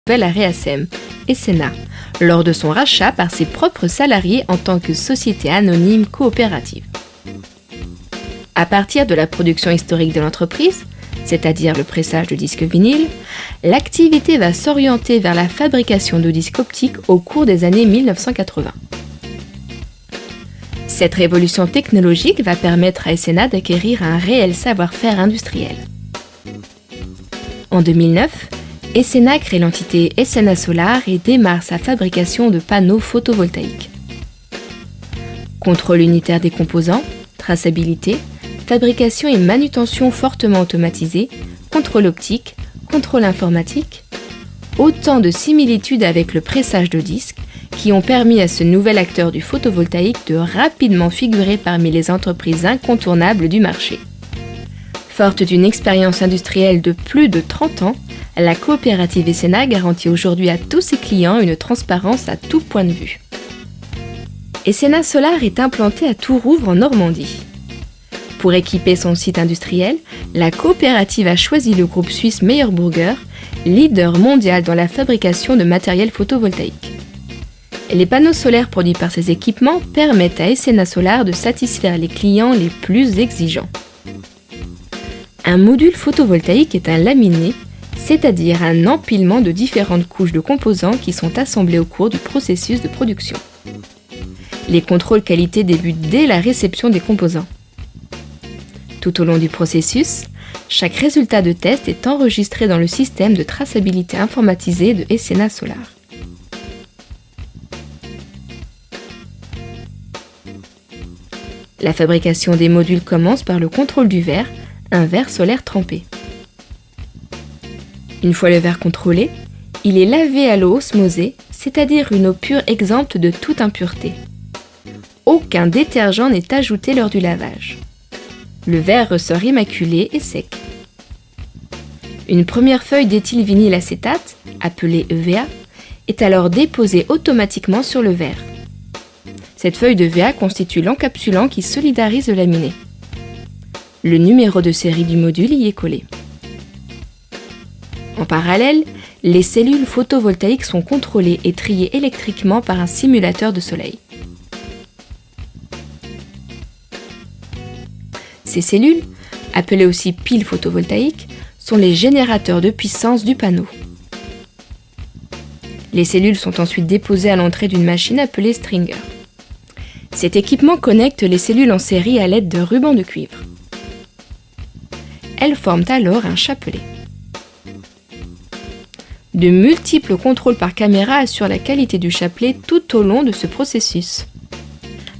nouvelle à Reasem, Esena, lors de son rachat par ses propres salariés en tant que société anonyme coopérative. À partir de la production historique de l'entreprise, c'est-à-dire le pressage de disques vinyles, l'activité va s'orienter vers la fabrication de disques optiques au cours des années 1980. Cette révolution technologique va permettre à Esena d'acquérir un réel savoir-faire industriel. En 2009, Esena crée l'entité Esena Solar et démarre sa fabrication de panneaux photovoltaïques. Contrôle unitaire des composants, traçabilité, fabrication et manutention fortement automatisée, contrôle optique, contrôle informatique, autant de similitudes avec le pressage de disques qui ont permis à ce nouvel acteur du photovoltaïque de rapidement figurer parmi les entreprises incontournables du marché. Forte d'une expérience industrielle de plus de 30 ans, la coopérative Esena garantit aujourd'hui à tous ses clients une transparence à tout point de vue. Esena Solar est implantée à Tourouvre en Normandie. Pour équiper son site industriel, la coopérative a choisi le groupe suisse Meyer Burger, leader mondial dans la fabrication de matériel photovoltaïque. Les panneaux solaires produits par ces équipements permettent à Esena Solar de satisfaire les clients les plus exigeants. Un module photovoltaïque est un laminé, c'est-à-dire un empilement de différentes couches de composants qui sont assemblés au cours du processus de production. Les contrôles qualité débutent dès la réception des composants. Tout au long du processus, chaque résultat de test est enregistré dans le système de traçabilité informatisé de Esena Solar. La fabrication des modules commence par le contrôle du verre, un verre solaire trempé. Une fois le verre contrôlé, il est lavé à l'eau osmosée, c'est-à-dire une eau pure exempte de toute impureté. Aucun détergent n'est ajouté lors du lavage. Le verre ressort immaculé et sec. Une première feuille d'éthylvinyle acétate, appelée EVA, est alors déposée automatiquement sur le verre. Cette feuille d'EVA constitue l'encapsulant qui solidarise le laminé. Le numéro de série du module y est collé. En parallèle, les cellules photovoltaïques sont contrôlées et triées électriquement par un simulateur de soleil. Ces cellules, appelées aussi piles photovoltaïques, sont les générateurs de puissance du panneau. Les cellules sont ensuite déposées à l'entrée d'une machine appelée stringer. Cet équipement connecte les cellules en série à l'aide de rubans de cuivre. Elles forment alors un chapelet. De multiples contrôles par caméra assurent la qualité du chapelet tout au long de ce processus.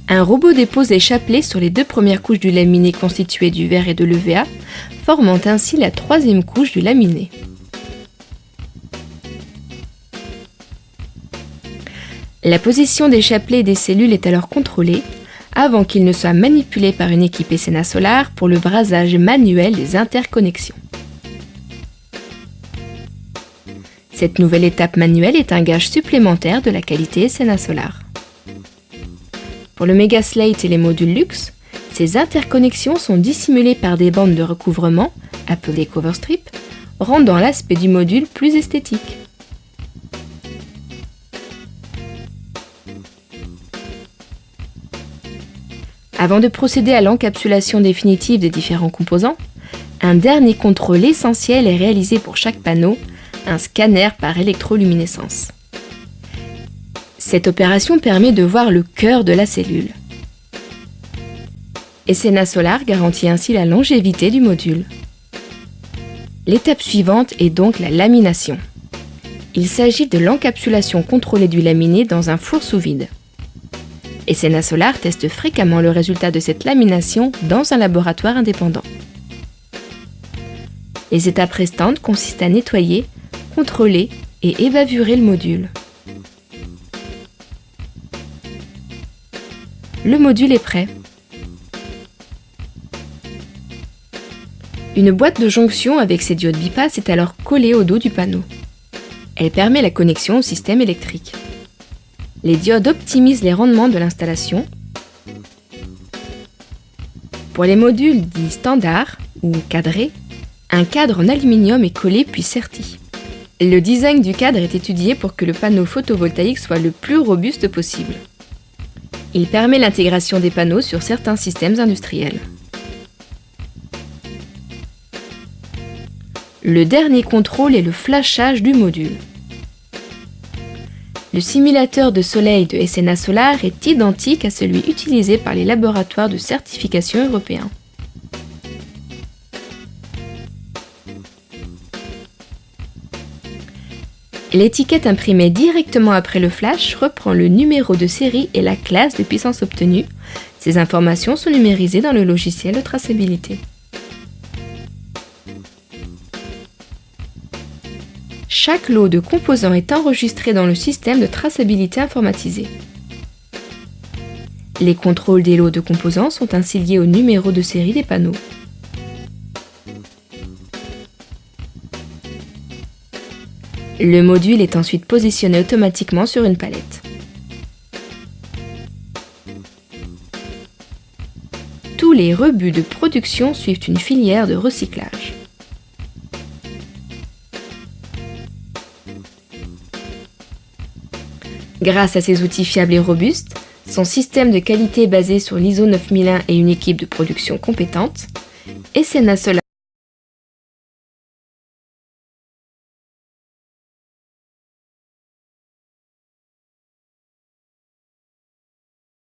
Un robot dépose les chapelets sur les deux premières couches du laminé constituées du verre et de l'EVA, formant ainsi la troisième couche du laminé. La position des chapelets et des cellules est alors contrôlée avant qu'ils ne soient manipulés par une équipe Esena Solar pour le brasage manuel des interconnexions. Cette nouvelle étape manuelle est un gage supplémentaire de la qualité Esena Solar. Pour le Megaslate et les modules luxe, ces interconnexions sont dissimulées par des bandes de recouvrement, appelées cover strip, rendant l'aspect du module plus esthétique. Avant de procéder à l'encapsulation définitive des différents composants, un dernier contrôle essentiel est réalisé pour chaque panneau, un scanner par électroluminescence. Cette opération permet de voir le cœur de la cellule. Esena Solar garantit ainsi la longévité du module. L'étape suivante est donc la lamination. Il s'agit de l'encapsulation contrôlée du laminé dans un four sous vide. Esena Solar teste fréquemment le résultat de cette lamination dans un laboratoire indépendant. Les étapes restantes consistent à nettoyer, contrôler et évaluer le module. Le module est prêt. Une boîte de jonction avec ses diodes bipass est alors collée au dos du panneau. Elle permet la connexion au système électrique. Les diodes optimisent les rendements de l'installation. Pour les modules dits standards ou cadrés, un cadre en aluminium est collé puis serti. Le design du cadre est étudié pour que le panneau photovoltaïque soit le plus robuste possible. Il permet l'intégration des panneaux sur certains systèmes industriels. Le dernier contrôle est le flashage du module. Le simulateur de soleil de SNA Solar est identique à celui utilisé par les laboratoires de certification européens. L'étiquette imprimée directement après le flash reprend le numéro de série et la classe de puissance obtenue. Ces informations sont numérisées dans le logiciel de traçabilité. Chaque lot de composants est enregistré dans le système de traçabilité informatisé. Les contrôles des lots de composants sont ainsi liés au numéro de série des panneaux. Le module est ensuite positionné automatiquement sur une palette. Tous les rebuts de production suivent une filière de recyclage. Grâce à ces outils fiables et robustes, son système de qualité basé sur l'ISO 9001 et une équipe de production compétente, SNA Solar